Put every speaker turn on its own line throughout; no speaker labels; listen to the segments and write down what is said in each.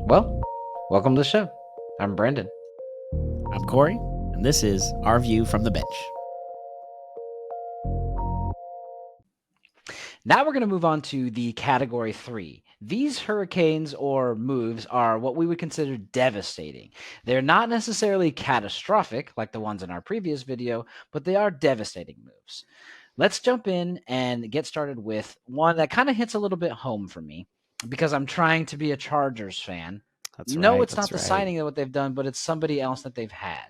Well, welcome to the show. I'm Brendan.
I'm Corey, and this is Our View from the Bench.
Now we're going to move on to the category 3. These hurricanes or moves are what we would consider devastating. They're not necessarily catastrophic like the ones in our previous video, but they are devastating moves. Let's jump in and get started with one that kind of hits a little bit home for me because I'm trying to be a Chargers fan.
That's
No,
right.
it's not
That's
the
right.
signing of what they've done, but it's somebody else that they've had.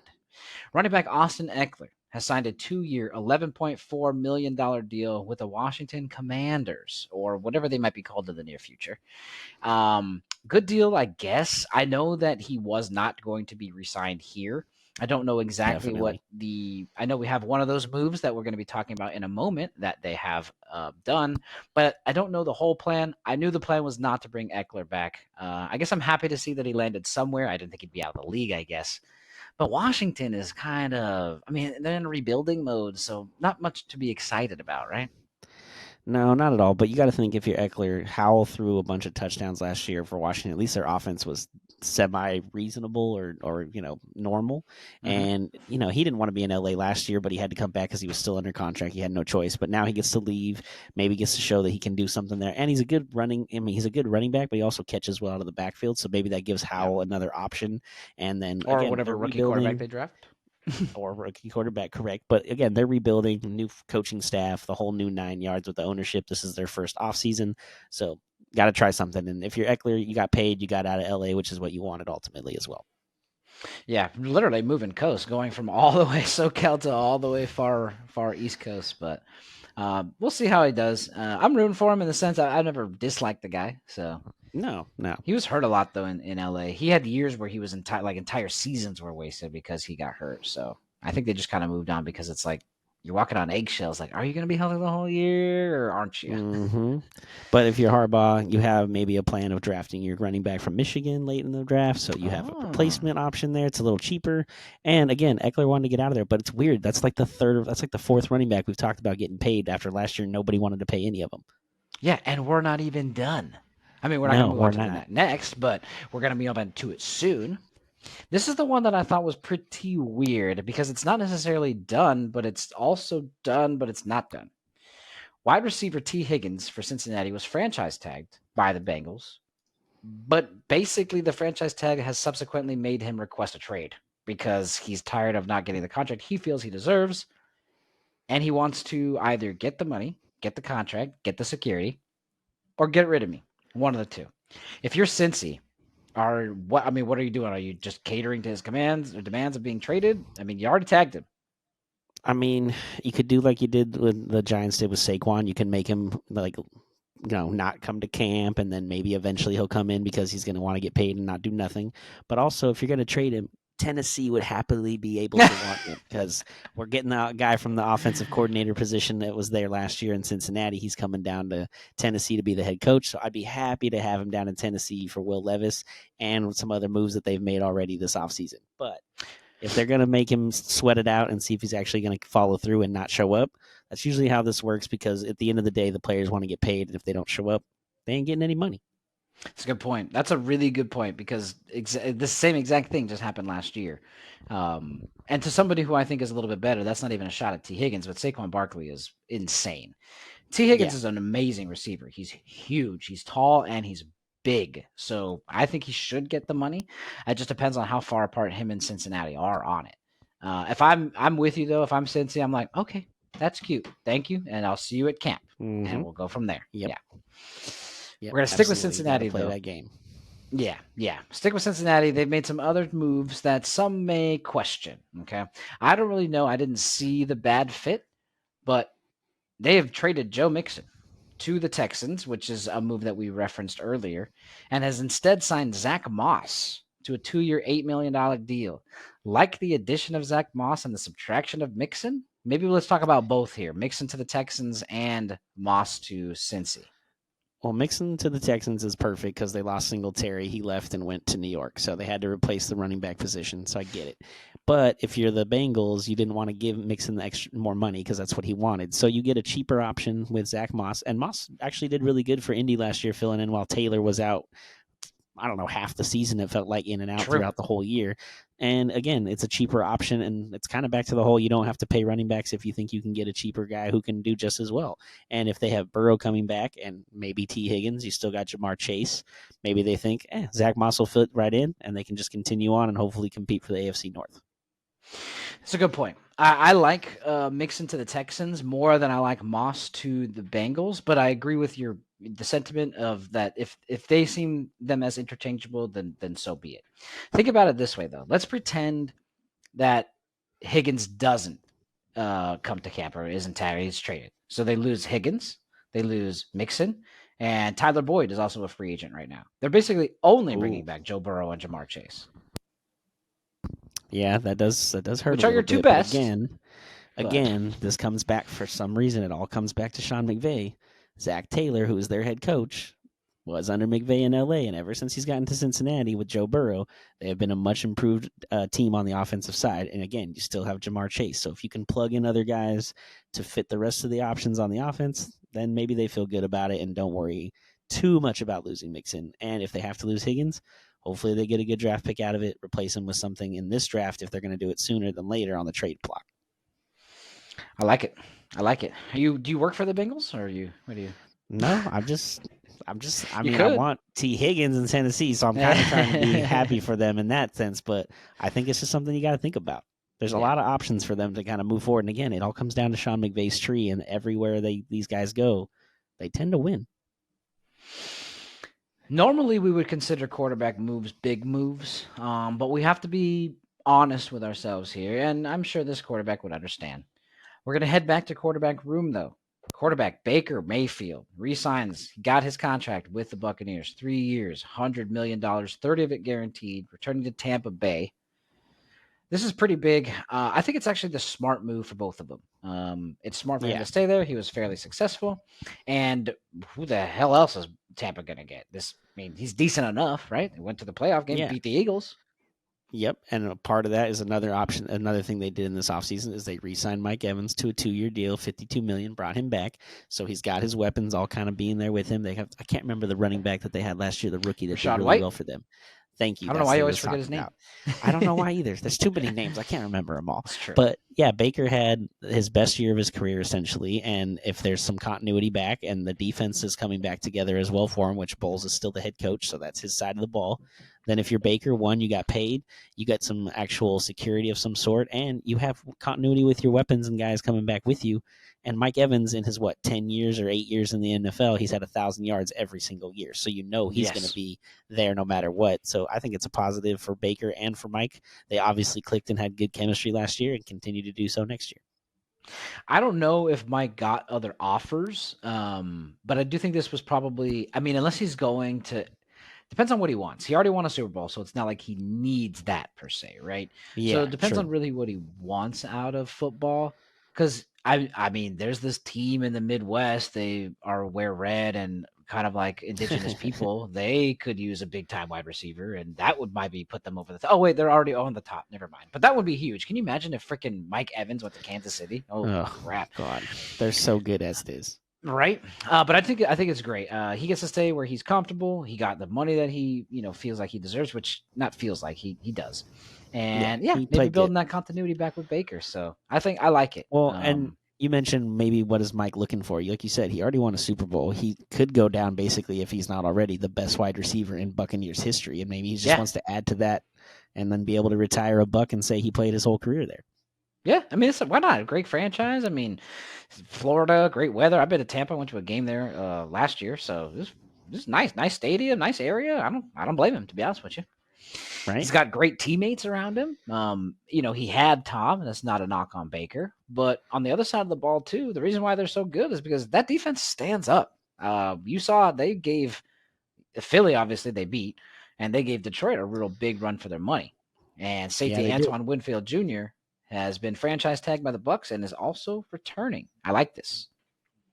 Running back Austin Eckler has signed a 2-year, $11.4 million deal with the Washington Commanders, or whatever they might be called in the near future. Good deal, I guess. I know that he was not going to be re-signed here. I don't know exactly what
Definitely.
I know we have one of those moves that we're going to be talking about in a moment that they have done, but I don't know the whole plan. I knew the plan was not to bring Eckler back. I guess I'm happy to see that he landed somewhere. I didn't think he'd be out of the league, I guess. But Washington is kind of, I mean, they're in rebuilding mode, so not much to be excited about, right?
No, not at all. But you got to think if you're Eckler, Howell threw a bunch of touchdowns last year for Washington. At least their offense was semi reasonable or normal.
Mm-hmm.
And he didn't want to be in LA last year, but he had to come back because he was still under contract. He had no choice. But now he gets to leave. Maybe gets to show that he can do something there. And he's a good running. I mean, he's a good running back, but he also catches well out of the backfield. So maybe that gives
Yeah.
Howell another option. And then
Or
again, they're
whatever rookie quarterback
rebuilding
they draft.
or rookie quarterback, correct. But again, they're rebuilding, new coaching staff, the whole new 9 yards with the ownership. This is their first offseason. So got to try something. And if you're Eckler, you got paid, you got out of LA, which is what you wanted ultimately as well.
Yeah, literally moving coast, going from all the way SoCal to all the way far East Coast. But we'll see how he does. I'm rooting for him in the sense I never disliked the guy. So
No, no.
he was hurt a lot though in LA. He had years where he was entire seasons were wasted because he got hurt. So I think they just kind of moved on because it's like you're walking on eggshells. Like, are you going to be healthy the whole year or aren't you?
hmm But if you're Harbaugh, you have maybe a plan of drafting your running back from Michigan late in the draft. So you have a
Oh,
replacement option there. It's a little cheaper. And again, Eckler wanted to get out of there, but it's weird. That's like the fourth running back we've talked about getting paid after last year. Nobody wanted to pay any of them.
yeah, and we're not even done. I mean, we're not going
No,
to move on
we're
to the
not.
next, but we're going to be on to it soon. This is the one that I thought was pretty weird because it's not necessarily done, but it's also done, but it's not done. Wide receiver T. Higgins for Cincinnati was franchise tagged by the Bengals, but basically the franchise tag has subsequently made him request a trade because he's tired of not getting the contract he feels he deserves, and he wants to either get the money, get the contract, get the security, or get rid of me. One of the two. If you're Cincy, are what I mean, what are you doing? Are you just catering to his commands or demands of being traded? I mean, you already tagged him.
I mean, you could do like you did with the Giants did with Saquon. You can make him like not come to camp, and then maybe eventually he'll come in because he's going to want to get paid and not do nothing. But also, if you're going to trade him, Tennessee would happily be able to want him because we're getting the guy from the offensive coordinator position that was there last year in Cincinnati. He's coming down to Tennessee to be the head coach. So I'd be happy to have him down in Tennessee for Will Levis and some other moves that they've made already this offseason. But if they're going to make him sweat it out and see if he's actually going to follow through and not show up, that's usually how this works because at the end of the day, the players want to get paid. And if they don't show up, they ain't getting any money.
It's a good point. That's a really good point because the same exact thing just happened last year. And to somebody who I think is a little bit better, that's not even a shot at T. Higgins, but Saquon Barkley is insane. T. Higgins
Yeah.
is an amazing receiver. He's huge, he's tall, and he's big. So I think he should get the money. It just depends on how far apart him and Cincinnati are on it. If I'm with you though, if I'm Cincy, I'm like, okay, that's cute. Thank you, and I'll see you at camp, and
Mm-hmm.
we'll go from there.
Yep.
Yeah,
Yep.
we're gonna stick with
Absolutely. You got to
Cincinnati
play
though.
that game.
Yeah, yeah. Stick with Cincinnati. They've made some other moves that some may question. Okay. I don't really know. I didn't see the bad fit, but they have traded Joe Mixon to the Texans, which is a move that we referenced earlier, and has instead signed Zach Moss to a 2-year, $8 million deal. Like the addition of Zach Moss and the subtraction of Mixon, maybe let's talk about both here Mixon to the Texans and Moss to Cincy.
Well, Mixon to the Texans is perfect because they lost Singletary. He left and went to New York, so they had to replace the running back position. So I get it. But if you're the Bengals, you didn't want to give Mixon the extra more money because that's what he wanted. So you get a cheaper option with Zach Moss, and Moss actually did really good for Indy last year, filling in while Taylor was out I don't know, half the season. It felt like in and out
True.
throughout the whole year. And again, it's a cheaper option, and it's kind of back to the whole you don't have to pay running backs if you think you can get a cheaper guy who can do just as well. And if they have Burrow coming back and maybe T. Higgins, you still got Jamar Chase. Maybe they think, Zach Moss will fit right in, and they can just continue on and hopefully compete for the AFC North.
That's a good point. I like Mixon to the Texans more than I like Moss to the Bengals, but I agree with the sentiment of that if they seem them as interchangeable, then so be it. Think about it this way though. Let's pretend that Higgins doesn't come to camp or isn't tagged, he's traded. So they lose Higgins, they lose Mixon, and Tyler Boyd is also a free agent right now. They're basically only bringing back Joe Burrow and Jamar Chase.
Yeah, that does hurt
Which
a
are your
little
two
bit. But
best.
again, this comes back for some reason. It all comes back to Sean McVay. Zach Taylor, who is their head coach, was under McVay in LA, and ever since he's gotten to Cincinnati with Joe Burrow, they have been a much improved team on the offensive side. And again, you still have Jamar Chase. So if you can plug in other guys to fit the rest of the options on the offense, then maybe they feel good about it and don't worry too much about losing Mixon. And if they have to lose Higgins, hopefully they get a good draft pick out of it, replace him with something in this draft if they're going to do it sooner than later on the trade block.
I like it. Do you work for the Bengals or what do you?
No, I mean, I
could.
want T. Higgins in Tennessee, so I'm kind of trying to be happy for them in that sense. But I think it's just something you got to think about. There's a lot of options for them to kind of move forward. And again, it all comes down to Sean McVay's tree, and everywhere these guys go, they tend to win.
Normally, we would consider quarterback moves big moves, but we have to be honest with ourselves here, and I'm sure this quarterback would understand. We're going to head back to quarterback room, though. Quarterback Baker Mayfield resigns. He got his contract with the Buccaneers. 3 years, $100 million, 30 of it guaranteed, returning to Tampa Bay. This is pretty big. I think it's actually the smart move for both of them. It's smart for him to stay there. He was fairly successful. And who the hell else is Tampa going to get? He's decent enough, right? They went to the playoff game, beat the Eagles.
Yep, and a part of that is another option. Another thing they did in this offseason is they re-signed Mike Evans to a 2-year deal, $52 million, brought him back. So he's got his weapons all kind of being there with him. They have, I can't remember the running back that they had last year, the rookie that did really
White?
well for them. Thank you.
I don't know why I always forget his name.
I don't know why either. There's too many names. I can't remember them all.
That's true.
But yeah, Baker had his best year of his career essentially. And if there's some continuity back and the defense is coming back together as well for him, which Bowles is still the head coach, so that's his side of the ball. Then if you're Baker, one, you got paid, you got some actual security of some sort, and you have continuity with your weapons and guys coming back with you. And Mike Evans, in his 10 years or 8 years in the NFL, he's had 1,000 yards every single year. So he's going to be there no matter what. So I think it's a positive for Baker and for Mike. They obviously clicked and had good chemistry last year and continue to do so next year.
I don't know if Mike got other offers, but I do think this was probably, unless he's going to, depends on what he wants. He already won a Super Bowl, so it's not like he needs that per se, right?
Yeah,
so it depends on really what he wants out of football. Because there's this team in the Midwest. They wear red and kind of like indigenous people. They could use a big time wide receiver, and that would maybe put them over the. Oh wait, they're already on the top. Never mind. But that would be huge. Can you imagine if freaking Mike Evans went to Kansas City? Oh crap!
God, they're so good as it is.
Right, but I think it's great. He gets to stay where he's comfortable. He got the money that he feels like he deserves, which not feels like he does. And maybe building that continuity back with Baker. So I think I like it.
Well, and you mentioned maybe what is Mike looking for? Like you said, he already won a Super Bowl. He could go down basically, if he's not already, the best wide receiver in Buccaneers history, and maybe he just wants to add to that and then be able to retire a Buck and say he played his whole career there.
Yeah, why not? A great franchise. Florida, great weather. I've been to Tampa. I went to a game there last year, so this is nice stadium, nice area. I don't blame him, to be honest with you. Right. He's got great teammates around him. He had Tom, and that's not a knock on Baker. But on the other side of the ball, too, the reason why they're so good is because that defense stands up. You saw they gave Philly, obviously, they beat, and they gave Detroit a real big run for their money. And safety Antoine Winfield Jr. has been franchise tagged by the Bucs and is also returning. I like this.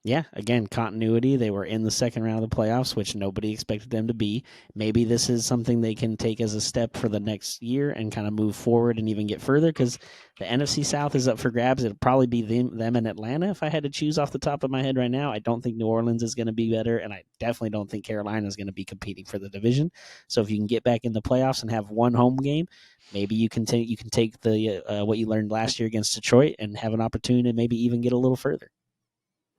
Yeah, again, continuity. They were in the second round of the playoffs, which nobody expected them to be. Maybe this is something they can take as a step for the next year and kind of move forward and even get further, because the NFC South is up for grabs. It'll probably be them and Atlanta if I had to choose off the top of my head right now. I don't think New Orleans is going to be better, and I definitely don't think Carolina is going to be competing for the division. So if you can get back in the playoffs and have one home game, maybe you can take the what you learned last year against Detroit and have an opportunity to maybe even get a little further.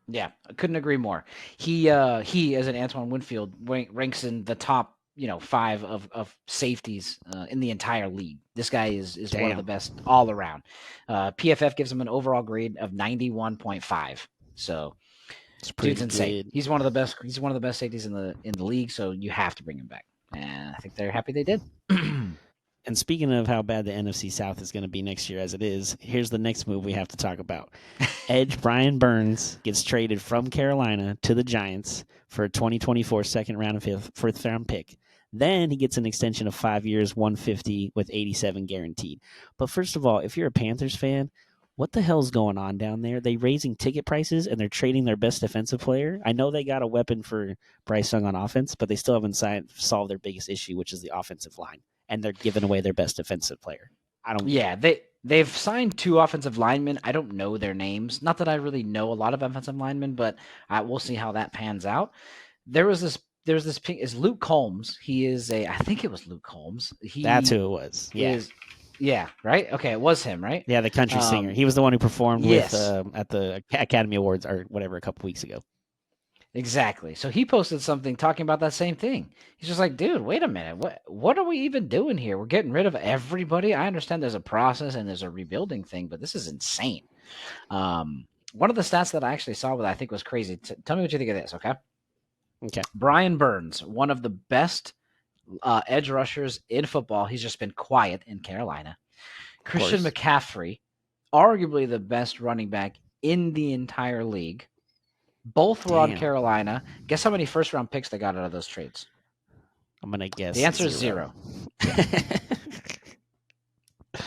Yeah, I couldn't agree more. He as an Antoine Winfield ranks in the top 5 of safeties in the entire league. This guy is one of the
Damn.
best all around. PFF gives him an overall grade of 91.5. So
It's
dude's
pretty
insane.
good.
He's one of the best. He's one of the best safeties in the league. So you have to bring him back, and I think they're happy they did.
And speaking of how bad the NFC South is going to be next year as it is, here's the next move we have to talk about. Edge Brian Burns gets traded from Carolina to the Giants for a 2024 second round and fourth round pick. Then he gets an extension of 5 years, 150 with 87 guaranteed. But first of all, if you're a Panthers fan, what the hell's going on down there? They raising ticket prices and they're trading their best defensive player. I know they got a weapon for Bryce Young on offense, but they still haven't solved their biggest issue, which is the offensive line, and they're giving away their best defensive player. I don't get
Yeah, they've signed 2 offensive linemen. I don't know their names. Not that I really know a lot of offensive linemen, but we'll see how that pans out. There was this pink is Luke Combs. He is I think it was Luke Combs.
That's
He
who it was. Yeah.
is yeah, right? Okay, it was him, right?
Yeah, the country singer. He was the one who performed with
Yes.
at the Academy Awards or whatever a couple weeks ago.
Exactly. So he posted something talking about that same thing. He's just like, dude, wait a minute. What are we even doing here? We're getting rid of everybody. I understand there's a process and there's a rebuilding thing, but this is insane. One of the stats that I actually saw that I think was crazy. Tell me what you think of this, okay?
Okay.
Brian Burns, one of the best edge rushers in football. He's just been quiet in Carolina. Christian McCaffrey, arguably the best running back in the entire league. Both were on
Damn.
Carolina. Guess how many first round picks they got out of those trades?
I'm gonna guess
The answer is 0.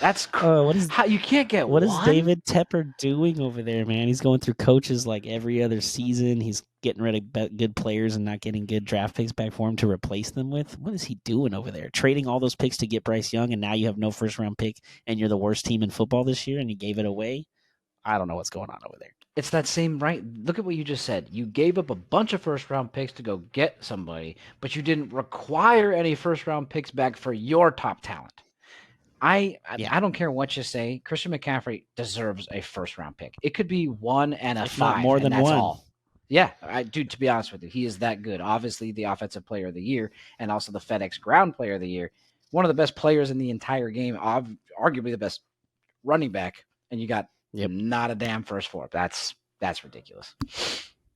That's
what is
how you can't get
what
one.
is David Tepper doing over there, man? He's going through coaches like every other season. He's getting rid of good players and not getting good draft picks back for him to replace them with. What is he doing over there? Trading all those picks to get Bryce Young, and now you have no first round pick, and you're the worst team in football this year, and you gave it away. I don't know what's going on over there.
It's that same right. Look at what you just said. You gave up a bunch of first round picks to go get somebody, but you didn't require any first round picks back for your top talent. I don't care what you say. Christian McCaffrey deserves a first round pick. It could be 1 and a
If
5,
not more
and
than
that's
one.
all. Yeah, dude. To be honest with you, he is that good. Obviously, the offensive player of the year, and also the FedEx Ground Player of the Year. One of the best players in the entire game. Arguably the best running back, and you got not a damn first 4. That's ridiculous.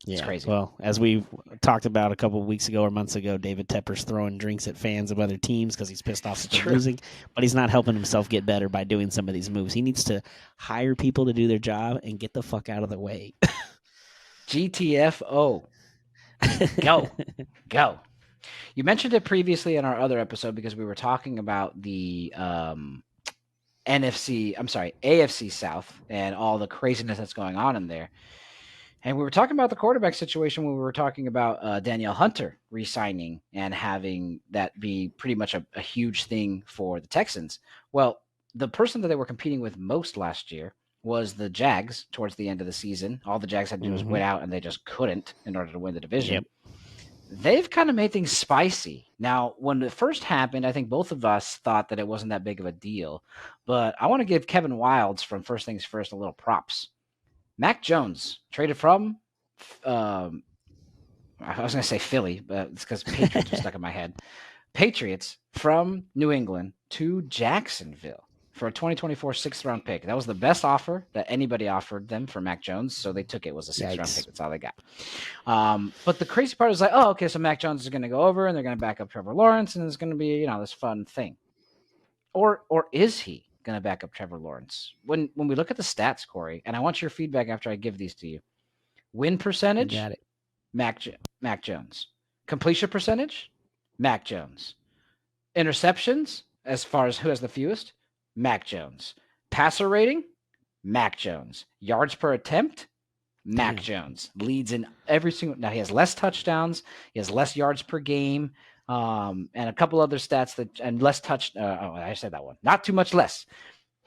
It's crazy.
Well, as we talked about a couple of weeks ago or months ago, David Tepper's throwing drinks at fans of other teams because he's pissed off at losing, but he's not helping himself get better by doing some of these moves. He needs to hire people to do their job and get the fuck out of the way.
GTFO. Go. You mentioned it previously in our other episode because we were talking about the AFC South and all the craziness that's going on in there. And we were talking about the quarterback situation when we were talking about Danielle Hunter re-signing and having that be pretty much a huge thing for the Texans. Well, the person that they were competing with most last year was the Jags towards the end of the season. All the Jags had to do was win out, and they just couldn't in order to win the division.
Yep.
They've kind of made things spicy. Now, when it first happened, I think both of us thought that it wasn't that big of a deal. But I want to give Kevin Wildes from First Things First a little props. Mac Jones traded from, I was going to say Philly, but it's because Patriots were stuck in my head. Patriots from New England to Jacksonville for a 2024 6th-round pick. That was the best offer that anybody offered them for Mac Jones, so they took it. It was a 6th-round pick. That's all they got. But the crazy part is like, oh, okay, so Mac Jones is going to go over, and they're going to back up Trevor Lawrence, and it's going to be, this fun thing. Or is he going to back up Trevor Lawrence? When we look at the stats, Corey, and I want your feedback after I give these to you. Win percentage,
Got it.
Mac Jones. Completion percentage, Mac Jones. Interceptions, as far as who has the fewest, Mac Jones. Passer rating, Mac Jones. Yards per attempt, Mac
Damn.
Jones leads in every single. Now he has less touchdowns, he has less yards per game, and a couple other stats and less touch. Oh, I said that one. Not too much less.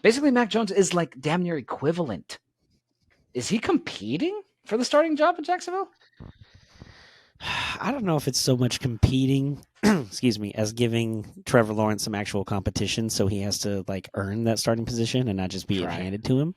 Basically, Mac Jones is like damn near equivalent. Is he competing for the starting job in Jacksonville?
I don't know if it's so much competing, excuse me, as giving Trevor Lawrence some actual competition. So he has to like earn that starting position and not just be it
Try.
handed to him.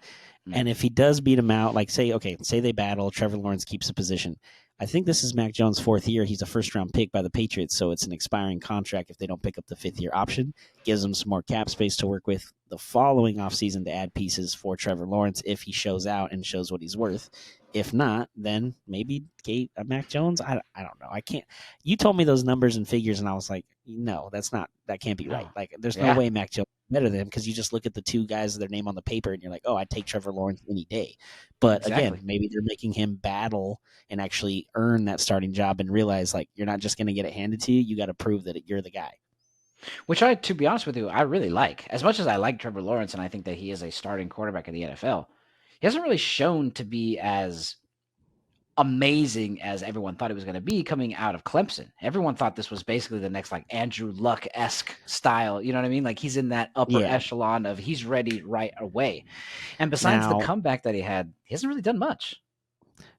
And if he does beat him out, like say they battle, Trevor Lawrence keeps a position. I think this is Mac Jones' fourth year. He's a first round pick by the Patriots, so it's an expiring contract if they don't pick up the fifth year option. Gives them some more cap space to work with the following offseason to add pieces for Trevor Lawrence if he shows out and shows what he's worth. If not, then maybe Mac Jones. I don't know. I can't. You told me those numbers and figures, and I was like, no, that can't be right.
Oh,
Like, there's no
yeah,
way Mac Jones better than him because you just look at the two guys with their name on the paper and you're like, oh, I'd take Trevor Lawrence any day. But again,
exactly.
maybe they're making him battle and actually earn that starting job and realize like you're not just going to get it handed to you. You got to prove that you're the guy.
Which to be honest with you, I really like. As much as I like Trevor Lawrence and I think that he is a starting quarterback in the NFL, he hasn't really shown to be as amazing as everyone thought he was going to be coming out of Clemson. Everyone thought this was basically the next like Andrew Luck-esque style. You know what I mean? Like he's in that upper
Yeah.
echelon of he's ready right away. And besides the
Now,
comeback that he had, he hasn't really done much.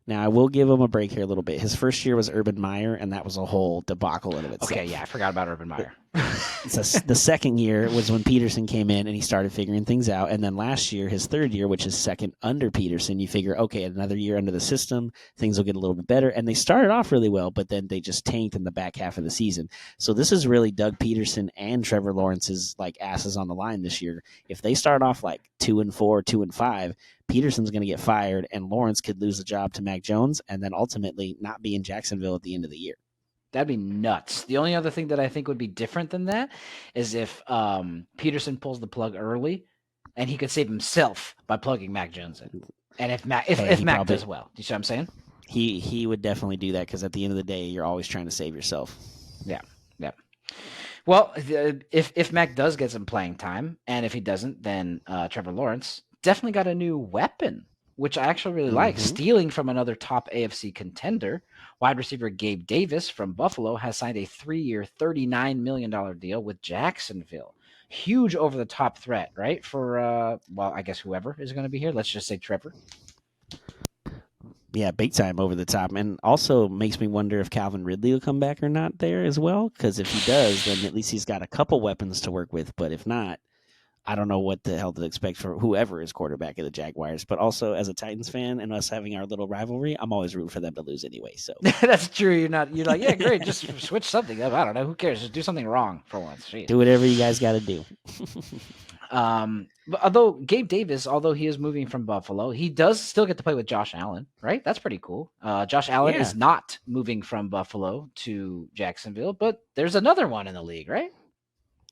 Now, I will give him a break here a little bit. His first year was Urban Meyer, and that was a whole debacle in of itself.
Okay, yeah, I forgot about Urban Meyer.
The second year was when Peterson came in and he started figuring things out. And then last year, his third year, which is second under Peterson, you figure, okay, another year under the system, things will get a little bit better. And they started off really well, but then they just tanked in the back half of the season. So this is really Doug Peterson and Trevor Lawrence's like asses on the line this year. If they start off like 2-4, 2-5, Peterson's going to get fired, and Lawrence could lose the job to Mac Jones, and then ultimately not be in Jacksonville at the end of the year.
That'd be nuts. The only other thing that I think would be different than that is if Peterson pulls the plug early, and he could save himself by plugging Mac Jones in. And if Mac does well, do you see what I'm saying?
He would definitely do that because at the end of the day, you're always trying to save yourself.
Yeah, yeah. Well, if Mac does get some playing time, and if he doesn't, then Trevor Lawrence definitely got a new weapon, which I actually really like. Stealing from another top AFC contender, wide receiver Gabe Davis from Buffalo has signed a 3-year, $39 million deal with Jacksonville. Huge over-the-top threat, right? For, well, I guess whoever is going to be here. Let's just say Trevor.
Yeah, big time over the top. And also makes me wonder if Calvin Ridley will come back or not there as well. Because if he does, then at least he's got a couple weapons to work with. But if not, I don't know what the hell to expect for whoever is quarterback of the Jaguars. But also, as a Titans fan and us having our little rivalry, I'm always rooting for them to lose anyway. So
That's true. You're like, yeah, great. Just switch something up. I don't know. Who cares? Just do something wrong for once. Jeez.
Do whatever you guys got to do.
But although Gabe Davis, although he is moving from Buffalo, he does still get to play with Josh Allen, right? That's pretty cool. Josh Allen is not moving from Buffalo to Jacksonville, but there's another one in the league, right?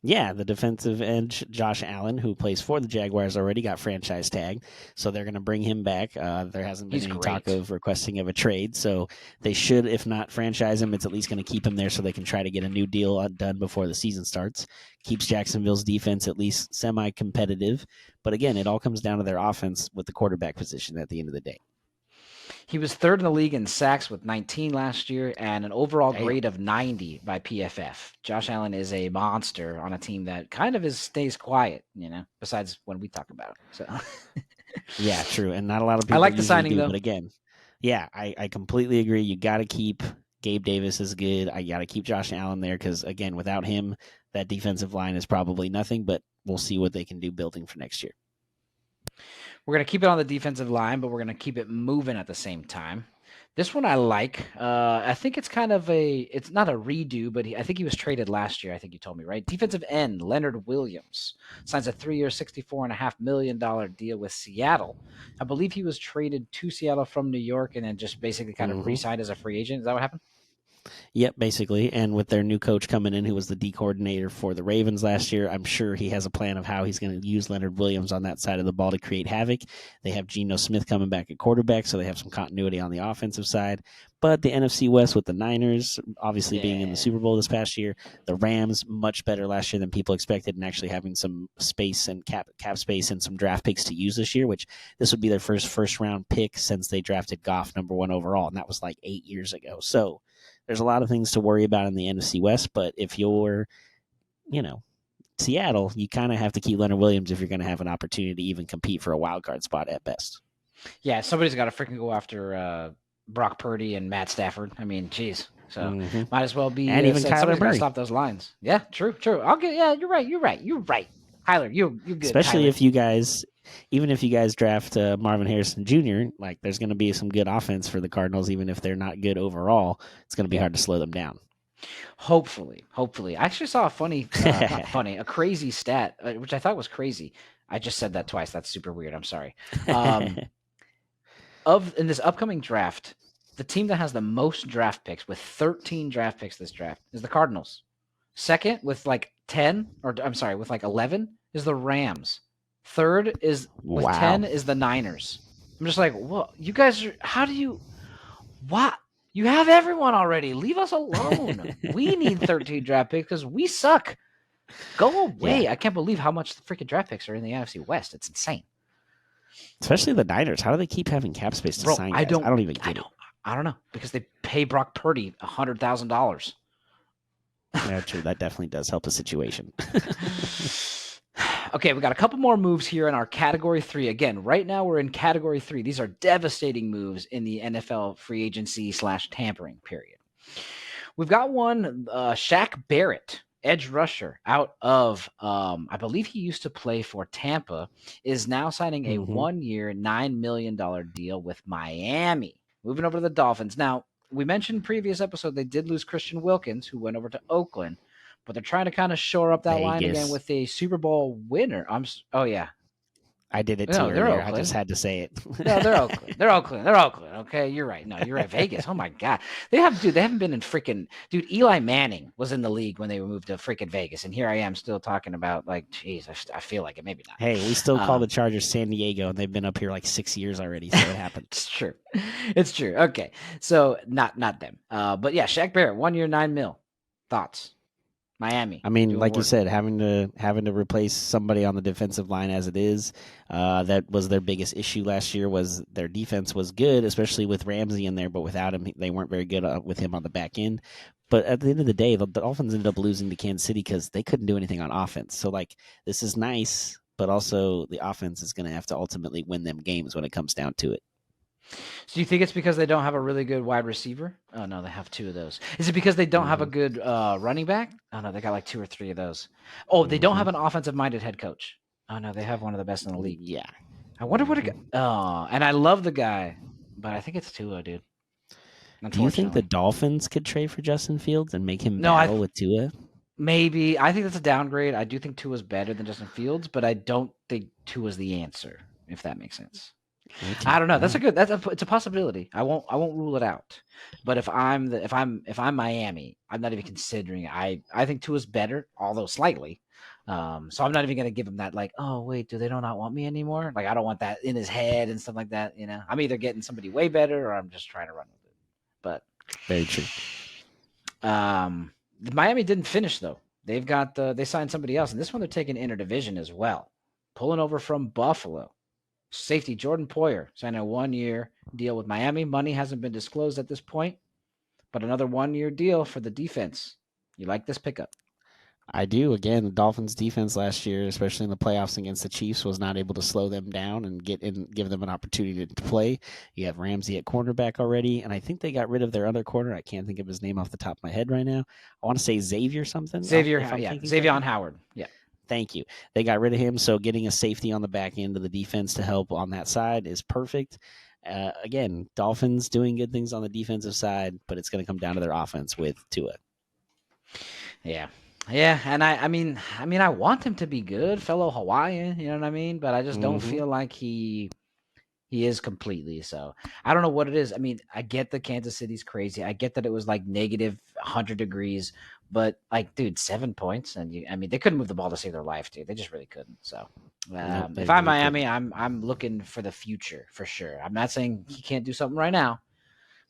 Yeah, the defensive edge, Josh Allen, who plays for the Jaguars, already got franchise tag, so they're going to bring him back. There hasn't been any talk of requesting of a trade, so they should, if not franchise him, it's at least going to keep him there so they can try to get a new deal done before the season starts. Keeps Jacksonville's defense at least semi-competitive, but again, it all comes down to their offense with the quarterback position at the end of the day.
He was third in the league in sacks with 19 last year and an overall grade of 90 by PFF. Josh Allen is a monster on a team that kind of stays quiet, besides when we talk about it. So,
yeah, true. And not a lot of people
I like the signing, though.
But again, yeah, I completely agree. You got to keep Gabe Davis is good. I got to keep Josh Allen there because, again, without him, that defensive line is probably nothing, but we'll see what they can do building for next year.
We're going to keep it on the defensive line, but we're going to keep it moving at the same time. This one I like. I think it's kind of it's not a redo, but I think he was traded last year. I think you told me, right? Defensive end Leonard Williams signs a 3-year, $64.5 million deal with Seattle. I believe he was traded to Seattle from New York and then just basically kind of re-signed as a free agent. Is that what happened?
Yep, basically. And with their new coach coming in, who was the D coordinator for the Ravens last year, I'm sure he has a plan of how he's going to use Leonard Williams on that side of the ball to create havoc. They have Geno Smith coming back at quarterback, so they have some continuity on the offensive side. But the NFC West with the Niners, obviously being in the
Yeah.
Super Bowl this past year, the Rams much better last year than people expected, and actually having some space and cap space and some draft picks to use this year. Which this would be their first round pick since they drafted Goff #1 overall, and that was like 8 years ago. So there's a lot of things to worry about in the NFC West, but if you're, you know, Seattle, you kind of have to keep Leonard Williams if you're going to have an opportunity to even compete for a wild card spot at best.
Yeah, somebody's got to freaking go after Brock Purdy and Matt Stafford. I mean, geez. So might as well be.
And even
Said
Kyler
somebody's got to
Murray.
stop those lines. Yeah, true. I'll get. Yeah, you're right. You're right. Kyler, you good.
Especially
Kyler.
if you guys, even if you guys draft Marvin Harrison Jr., like there's going to be some good offense for the Cardinals, even if they're not good overall. It's going to be hard to slow them down.
Hopefully. I actually saw a funny, not funny, a crazy stat, which I thought was crazy. I just said that twice. That's super weird. I'm sorry. In this upcoming draft, the team that has the most draft picks with 13 draft picks this draft is the Cardinals. Second with like 10, or I'm sorry, with like 11 is the Rams. Third is with 10 is the Niners. I'm just like, what? You guys are, how do you, what? You have everyone already. Leave us alone. We need 13 draft picks because we suck. Go away.
Yeah.
I can't believe how much the freaking draft picks are in the NFC West. It's insane.
Especially the Niners. How do they keep having cap space to sign guys? I don't even get it.
I don't know. Because they pay Brock Purdy $100,000.
Yeah, true. That definitely does help the situation.
Okay, we got a couple more moves here in our category 3. Again, right now we're in category 3. These are devastating moves in the NFL free agency / tampering period. We've got one, Shaq Barrett, edge rusher out of, I believe he used to play for Tampa, is now signing a 1-year, $9 million deal with Miami. Moving over to the Dolphins. Now, we mentioned previous episode they did lose Christian Wilkins, who went over to Oakland, but they're trying to kind of shore up that line again with a Super Bowl winner. Oh yeah,
I did it too earlier. I just had to say it.
No, they're Oakland. They're Oakland. Okay, you're right. No, you're right. Vegas. Oh my God, they haven't been in freaking dude. Eli Manning was in the league when they were moved to freaking Vegas, and here I am still talking about like, geez, I feel like it. Maybe not.
Hey, we still call the Chargers San Diego, and they've been up here like 6 years already, so it happened.
It's true. Okay, so not them. But yeah, Shaq Barrett, 1 year, $9 million. Thoughts? Miami.
I mean, like you said, having to replace somebody on the defensive line as it is, that was their biggest issue last year. Was their defense was good, especially with Ramsey in there, but without him, they weren't very good with him on the back end. But at the end of the day, the Dolphins ended up losing to Kansas City because they couldn't do anything on offense. So like, this is nice, but also the offense is going to have to ultimately win them games when it comes down to it.
So do you think it's because they don't have a really good wide receiver? Oh, no, they have 2 of those. Is it because they don't have a good running back? Oh, no, they got like 2 or 3 of those. Oh, they don't have an offensive-minded head coach. Oh, no, they have one of the best in the league.
Yeah.
I wonder what and I love the guy, but I think it's Tua, dude.
Do you think the Dolphins could trade for Justin Fields and make him battle with Tua?
Maybe. I think that's a downgrade. I do think Tua's better than Justin Fields, but I don't think Tua's the answer, if that makes sense. Okay. I don't know. It's a possibility. I won't rule it out. But if I'm Miami, I'm not even considering it. I think Tua's better, although slightly. So I'm not even gonna give him that like, oh wait, do they not want me anymore? Like I don't want that in his head and stuff like that. You know, I'm either getting somebody way better or I'm just trying to run with it. But
very true.
Miami didn't finish though. They signed somebody else, and this one they're taking interdivision as well, pulling over from Buffalo. Safety Jordan Poyer signed a 1-year deal with Miami. Money hasn't been disclosed at this point, but another 1-year deal for the defense. You like this pickup?
I do. Again, the Dolphins' defense last year, especially in the playoffs against the Chiefs, was not able to slow them down and give them an opportunity to play. You have Ramsey at cornerback already, and I think they got rid of their other corner. I can't think of his name off the top of my head right now. I want to say Xavier something.
Xavier Howard. Yeah.
Thank you. They got rid of him, so getting a safety on the back end of the defense to help on that side is perfect. Again, Dolphins doing good things on the defensive side, but it's going to come down to their offense with Tua.
Yeah. Yeah, and I mean, I want him to be good, fellow Hawaiian, you know what I mean? But I just don't feel like he He is completely so. I don't know what it is. I mean, I get that Kansas City's crazy. I get that it was like negative 100 degrees, but like, dude, 7 points, and I mean, they couldn't move the ball to save their life, dude. They just really couldn't. So,
Nope, they
if I'm
really
Miami,
couldn't.
I'm looking for the future for sure. I'm not saying he can't do something right now,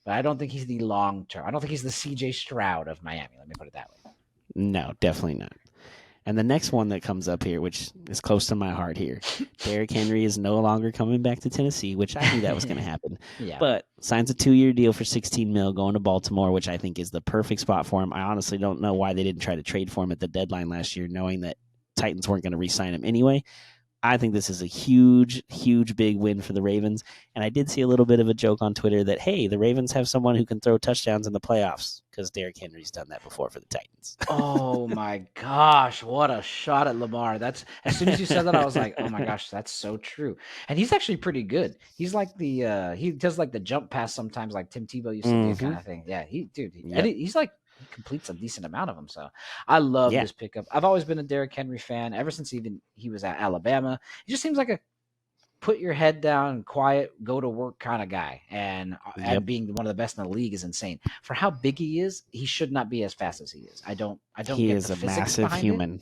but I don't think he's the long term. I don't think he's the CJ Stroud of Miami. Let me put it that way.
No, definitely not. And the next one that comes up here, which is close to my heart here, Derrick Henry is no longer coming back to Tennessee, which I knew that was going to happen.
Yeah.
But signs a 2-year deal for 16 mil going to Baltimore, which I think is the perfect spot for him. I honestly don't know why they didn't try to trade for him at the deadline last year, knowing that Titans weren't going to re-sign him anyway. I think this is a huge, huge, big win for the Ravens. And I did see a little bit of a joke on Twitter that, hey, the Ravens have someone who can throw touchdowns in the playoffs because Derrick Henry's done that before for the Titans.
Oh my gosh, what a shot at Lamar. That's as soon as you said that, I was like, oh my gosh, that's so true. And he's actually pretty good. He's like he does like the jump pass sometimes, like Tim Tebow used to do kind of thing. Yeah,
Yep.
he's like he completes a decent amount of them. So I love
Yeah.
this pickup. I've always been a Derrick Henry fan ever since even he was at Alabama. He just seems like a put your head down, quiet, go to work kind of guy. And
Yep.
being one of the best in the league is insane. For how big he is, he should not be as fast as he is. I don't
He
get the
is a
physics
massive
behind it,
human.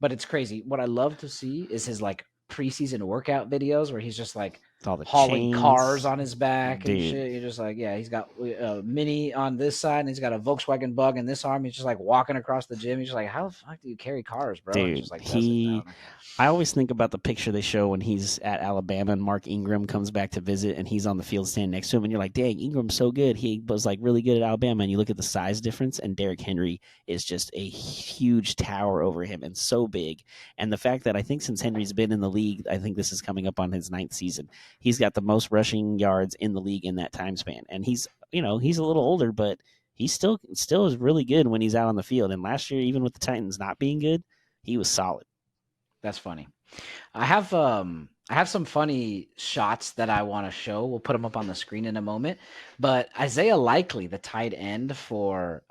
but it's crazy. What I love to see is his like preseason workout videos where he's just like
All the
hauling cars
chains.
on his back and
Dude.
shit. You're just like, yeah, he's got a Mini on this side and he's got a Volkswagen Bug in this arm. He's just like walking across the gym. He's just like, how the fuck do you carry cars, bro? And
Dude,
just like does it. I don't know.
I always think about the picture they show when he's at Alabama and Mark Ingram comes back to visit and he's on the field standing next to him and you're like, dang, Ingram's so good. He was like really good at Alabama. And you look at the size difference and Derrick Henry is just a huge tower over him and so big. And the fact that I think since Henry's been in the league, I think this is coming up on his 9th season. He's got the most rushing yards in the league in that time span. And he's a little older, but he's still is really good when he's out on the field. And last year, even with the Titans not being good, he was solid.
That's funny. I have some funny shots that I want to show. We'll put them up on the screen in a moment. But Isaiah Likely, the tight end for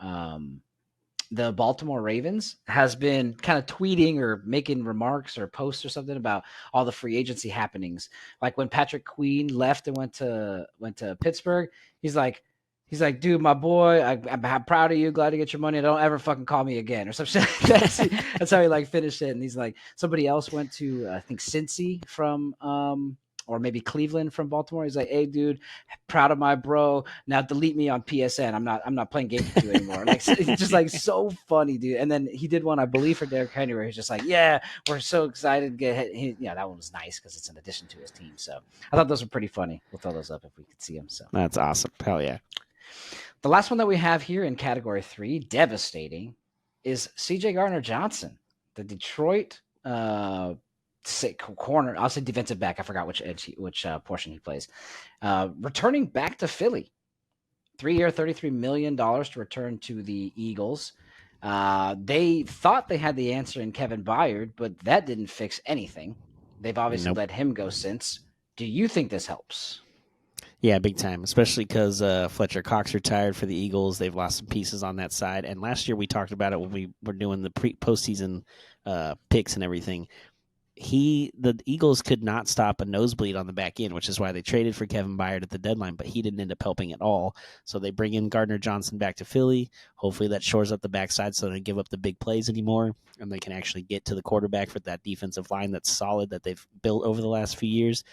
the Baltimore Ravens, has been kind of tweeting or making remarks or posts or something about all the free agency happenings. Like when Patrick Queen left and went to Pittsburgh, he's like, dude, my boy, I'm proud of you. Glad to get your money. Don't ever fucking call me again, or something. That's how he like finished it. And he's like, somebody else went to I think Cincy from or maybe Cleveland from Baltimore. He's like, hey, dude, proud of my bro. Now delete me on PSN. I'm not playing games with you anymore. Like it's just like so funny, dude. And then he did one, I believe, for Derrick Henry, where he's just like, yeah, we're so excited to get hit. Yeah, that one was nice because it's an addition to his team. So I thought those were pretty funny. We'll throw those up if we could see them. So
That's awesome. Hell yeah.
the last one that we have here in category 3, devastating, is CJ Gardner-Johnson, the Detroit corner. I'll say defensive back. I forgot which edge, which portion he plays. Returning back to Philly, 3-year, $33 million to return to the Eagles. They thought they had the answer in Kevin Byard, but that didn't fix anything. They've obviously
Nope.
let him go since. Do you think this helps?
Yeah, big time, especially because Fletcher Cox retired for the Eagles. They've lost some pieces on that side. And last year we talked about it when we were doing the postseason picks and everything. The Eagles could not stop a nosebleed on the back end, which is why they traded for Kevin Byard at the deadline, but he didn't end up helping at all. So they bring in Gardner Johnson back to Philly. Hopefully that shores up the backside so they don't give up the big plays anymore, and they can actually get to the quarterback for that defensive line that's solid that they've built over the last few years,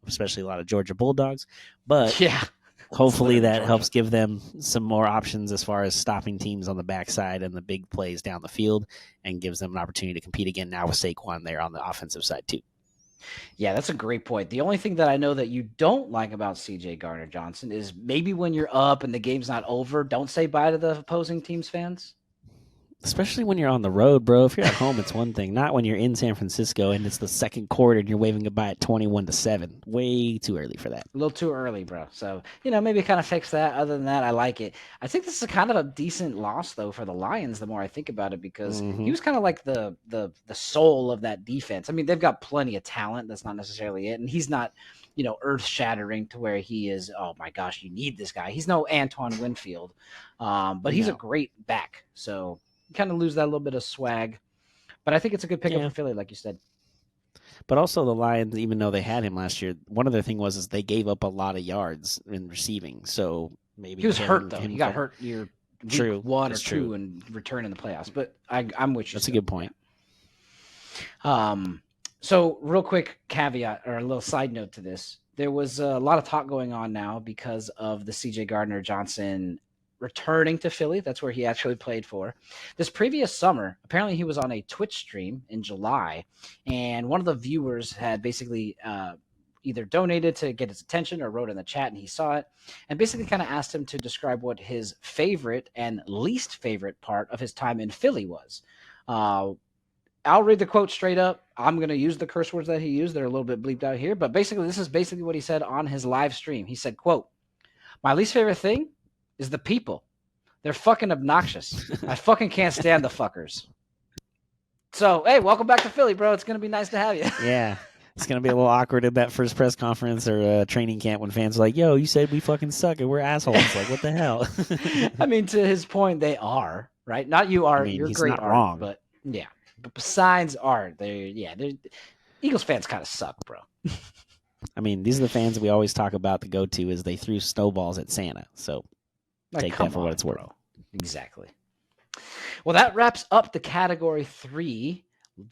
especially a lot of Georgia Bulldogs. But
Yeah.
hopefully that helps give them some more options as far as stopping teams on the backside and the big plays down the field, and gives them an opportunity to compete again now with Saquon there on the offensive side too.
Yeah, that's a great point. The only thing that I know that you don't like about CJ Gardner Johnson is maybe when you're up and the game's not over, don't say bye to the opposing team's fans.
Especially when you're on the road, bro. If you're at home, it's one thing. Not when you're in San Francisco and it's the second quarter and you're waving goodbye at 21-7. Way too early for that.
A little too early, bro. So, maybe kind of fix that. Other than that, I like it. I think this is kind of a decent loss, though, for the Lions, the more I think about it, because he was kind of like the soul of that defense. I mean, they've got plenty of talent. That's not necessarily it. And he's not, earth-shattering to where he is, oh, my gosh, you need this guy. He's no Antoine Winfield, but he's a great back. So, you kind of lose that little bit of swag. But I think it's a good pickup for Philly, like you said.
But also the Lions, even though they had him last year, one other thing was is they gave up a lot of yards in receiving. So maybe
He was hurt
carrying
though.
him
He got
from
hurt year week
true.
1 or
That's
2
true.
and return in the playoffs. But I'm with you
That's a
still.
good point.
So real quick caveat or a little side note to this. There was a lot of talk going on now because of the CJ Gardner Johnson returning to Philly. That's where he actually played for. This previous summer, apparently he was on a Twitch stream in July, and one of the viewers had basically either donated to get his attention or wrote in the chat, and he saw it, and basically kind of asked him to describe what his favorite and least favorite part of his time in Philly was. I'll read the quote straight up. I'm going to use the curse words that he used. They're a little bit bleeped out here, but basically, this is basically what he said on his live stream. He said, quote, "My least favorite thing is the people. They're fucking obnoxious. I fucking can't stand the fuckers." So, hey, welcome back to Philly, bro. It's going to be nice to have you.
Yeah. It's going to be a little awkward at that first press conference or training camp when fans are like, yo, you said we fucking suck and we're assholes. Like, what the hell?
I mean, to his point, they are, right? Not you,
I
Art.
mean,
You're
he's
great,
not
Art.
wrong.
But yeah. But besides Art, they're Eagles fans kind of suck, bro.
I mean, these are the fans we always talk about. The go-to is they threw snowballs at Santa. So take that for what it's worth.
Bro. Exactly. Well, that wraps up the category 3.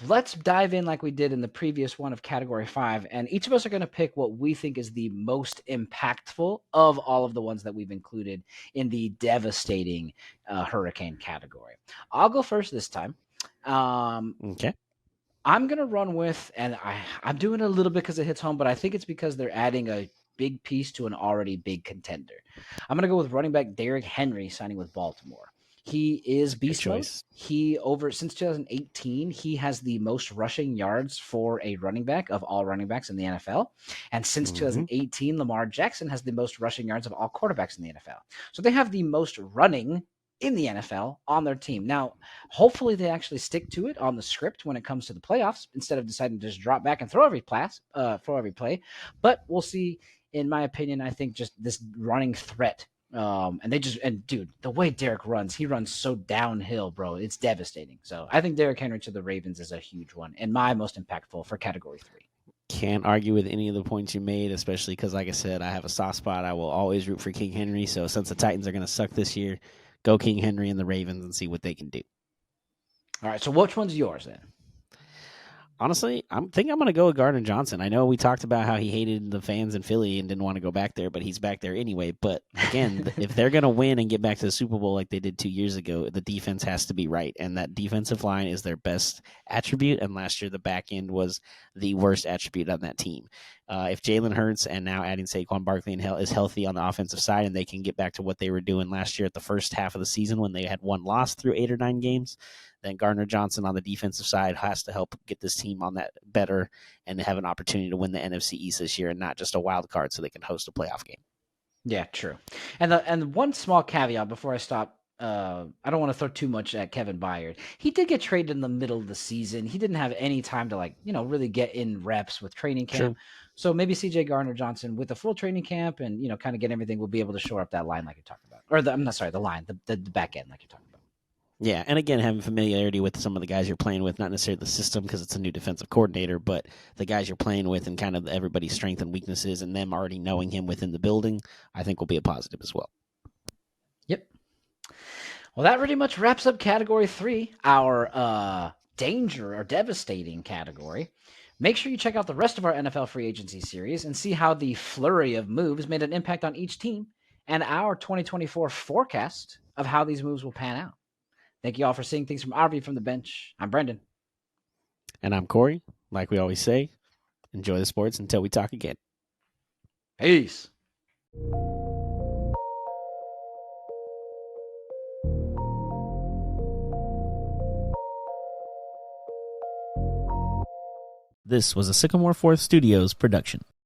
Let's dive in like we did in the previous one of category 5. And each of us are going to pick what we think is the most impactful of all of the ones that we've included in the devastating hurricane category. I'll go first this time.
Okay.
I'm going to run with, and I'm doing it a little bit because it hits home, but I think it's because they're adding a big piece to an already big contender. I'm going to go with running back Derrick Henry signing with Baltimore. He is beast mode. Since 2018, he has the most rushing yards for a running back of all running backs in the NFL. And since 2018, Lamar Jackson has the most rushing yards of all quarterbacks in the NFL. So they have the most running in the NFL on their team. Now, hopefully they actually stick to it on the script when it comes to the playoffs instead of deciding to just drop back and throw every play. But we'll see. In my opinion, I think just this running threat. Dude, the way Derek runs, he runs so downhill, bro. It's devastating. So I think Derrick Henry to the Ravens is a huge one and my most impactful for category 3.
Can't argue with any of the points you made, especially because, like I said, I have a soft spot. I will always root for King Henry. So since the Titans are going to suck this year, go King Henry and the Ravens and see what they can do.
All right, so which one's yours then?
Honestly, I think I'm going to go with Gardner Johnson. I know we talked about how he hated the fans in Philly and didn't want to go back there, but he's back there anyway. But again, if they're going to win and get back to the Super Bowl like they did 2 years ago, the defense has to be right. And that defensive line is their best attribute. And last year, the back end was the worst attribute on that team. If Jalen Hurts and now adding Saquon Barkley is healthy on the offensive side and they can get back to what they were doing last year at the first half of the season when they had one loss through 8 or 9 games, then Gardner Johnson on the defensive side has to help get this team on that better and have an opportunity to win the NFC East this year and not just a wild card so they can host a playoff game.
Yeah, true. And one small caveat before I stop, I don't want to throw too much at Kevin Byard. He did get traded in the middle of the season. He didn't have any time to really get in reps with training camp. True. So maybe CJ Gardner Johnson with a full training camp and kind of get everything will be able to shore up that line like you're talking about. Or the line, the back end like you're talking about.
Yeah, and again, having familiarity with some of the guys you're playing with, not necessarily the system because it's a new defensive coordinator, but the guys you're playing with and kind of everybody's strengths and weaknesses and them already knowing him within the building, I think will be a positive as well.
Yep. Well, that pretty much wraps up category 3, our danger or devastating category. Make sure you check out the rest of our NFL free agency series and see how the flurry of moves made an impact on each team and our 2024 forecast of how these moves will pan out. Thank you all for seeing things from our view from the bench. I'm Brendan.
And I'm Corey. Like we always say, enjoy the sports until we talk again.
Peace.
This was a Sycamore Fourth Studios production.